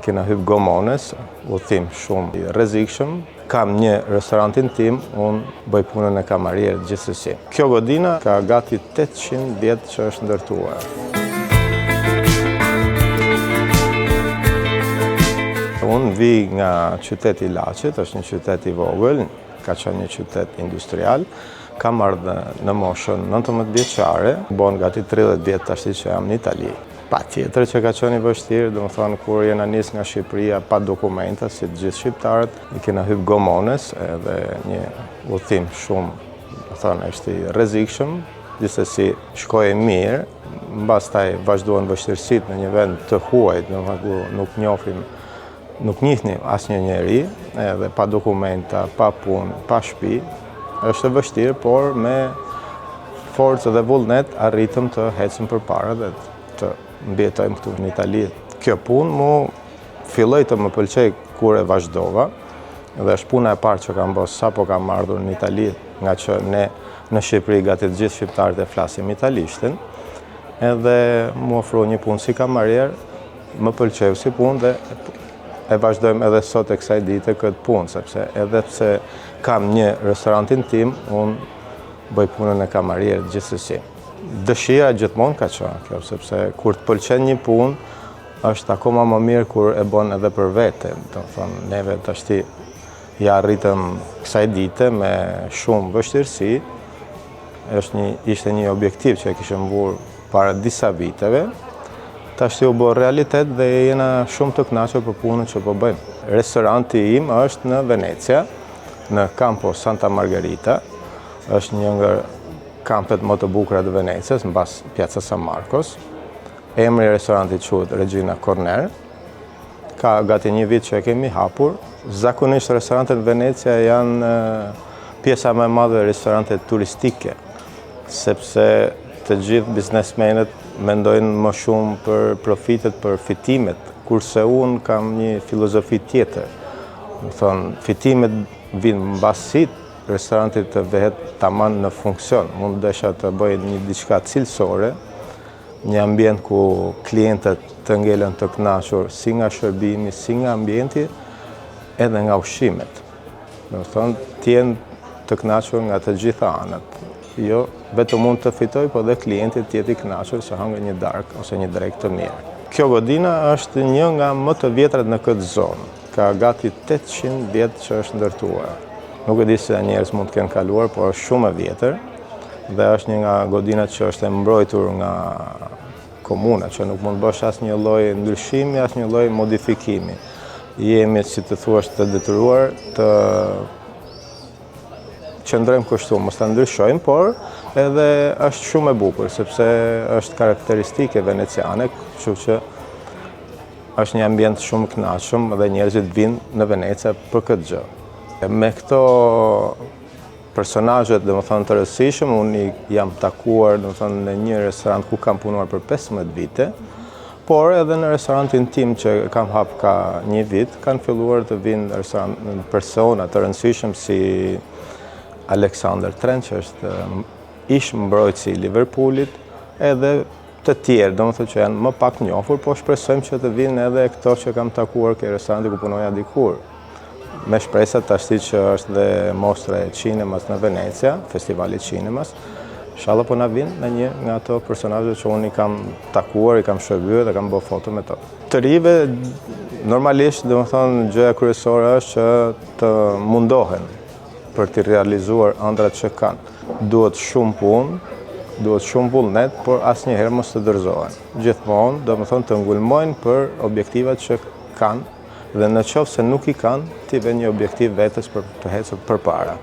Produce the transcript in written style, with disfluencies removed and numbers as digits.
kena hyp Gomones, udhtim shumë i rrezikshëm. Kam një restorantin tim, unë bëj punën e kamarierit gjithsesi. Kjo godina ka gati 800 vjet që është ndërtuar. Unë vi nga qyteti Laçit, është një qytet i vogël, ka qenë një qytet industrial. Kam ardhur në moshën 19 vjeçare, bon gati 30 vjet tash që jam në Itali. Patjetër që ka qenë i vështirë, domethënë kur jena nis nga Shqipëria pa dokumenta, si të gjithë shqiptarët, i kena hyp Gomones, edhe një udhtim shumë, domethënë ishte i rrezikshëm, gjithsesi shkoi mirë, mbastaj vazhduan vështirësitë në një vend të huajt, domethënë ku nuk njihnim asnjë njeri, edhe pa dokumenta, pa punë, pa shtëpi, është e vështirë, por me forcë dhe vullnet arritëm të ecim përpara dhe të mbjetojmë këtu në Itali. Kjo punë mu filloi të më pëlqej kur e vazhdova, dhe është puna e parë që kam bërë sapo kam ardhur në Itali, nga që ne në Shqipëri gati të gjithë shqiptarët e flasim italishten, edhe mu ofrua një punë si kamarier, më pëlqeu si punë dhe e vazhdojmë edhe sot e kësaj dite këtë punë, sepse edhe pse kam një restorantin tim, unë bëj punën e kamarierit gjithsesi. Dëshira gjithmonë ka qenë kjo, sepse kur të pëlqen një punë, është akoma më mirë kur e bën edhe për vete. Do thonë, neve tashti ja arritëm kësaj dite me shumë vështirësi. Ishte një objektiv që e kishëm vurë para disa viteve. Tashti u bë realitet dhe jena shumë të kënaqur për punën që po bëjmë. Restoranti im është në Venecia, në Campo Santa Margherita. Është një nga kampet më të bukura të Venecias, mbas Piazza San Marcos. Emri i restorantit quhet Regina Corner. Ka gati një vit që e kemi hapur. Zakonisht restorantet në Venecia janë pjesa më e madhe e restorantet turistike, sepse të gjithë biznesmenët mendojnë më shumë për profitet, për fitimet, kurse unë kam një filozofi tjetër. Thonë, fitimet vinë mbasit restorantit të vehet taman në funksion. Mund desha të bëj një diçka cilësore, një ambient ku klientët të ngelen të kënaqur si nga shërbimi, si nga ambienti, edhe nga ushqimet. Do të thonë, të jenë të kënaqur nga të gjitha anët. Jo, vetëm mund të fitoj, po dhe klientit të jetë i kënaqur që hangë një darkë ose një drekë të mirë. Kjo godina është një nga më të vjetrat në këtë zonë. Ka gati 800 vjet që është ndërtuar. Nuk e di se njerëz mund të kenë kaluar, por është shumë e vjetër dhe është një nga godinat që është e mbrojtur nga komuna, që nuk mund bësh asnjë lloj ndryshimi, asnjë lloj modifikimi. Jemi, si të thuash, të detyruar të qëndrojmë kështu, mos ta ndryshojmë, por edhe është shumë e bukur, sepse është karakteristike veneciane, kështu që është një ambient shumë kënaqshëm dhe njerëzit vinë në Venecia për këtë gjë. Me këto personazhet, domethënë të rëndësishëm, unë jam takuar, domethënë në një restorant ku kam punuar për 15 vite, por edhe në restorantin tim që kam hap ka një vit, kanë filluar të vinë persona të rëndësishëm si Alexander Trent, që është ish mbrojtësi i Liverpoolit, edhe të tjerë, domethënë që janë më pak njohur, po shpresojmë që të vinë edhe këto që kam takuar ke restoranti ku punoja dikur. Me shpresa tashti që është dhe mostra e kinemas në Venecia, festivali kinemas, inshallah po na vinë në një nga ato personazhe që unë i kam takuar, i kam shërbyer dhe kam bërë foto me to. Të rive, normalisht, domethënë, gjëja kryesore është që të mundohen për të realizuar ëndrat që kanë. Duhet shumë punë, duhet shumë vullnet, por asnjëherë mos të dorëzohen. Gjithmonë, domethënë, të ngulmojnë për objektivat që kanë, dhe në qoftë se nuk i kanë, t'i vjen një objektiv vetes për të ecur përpara.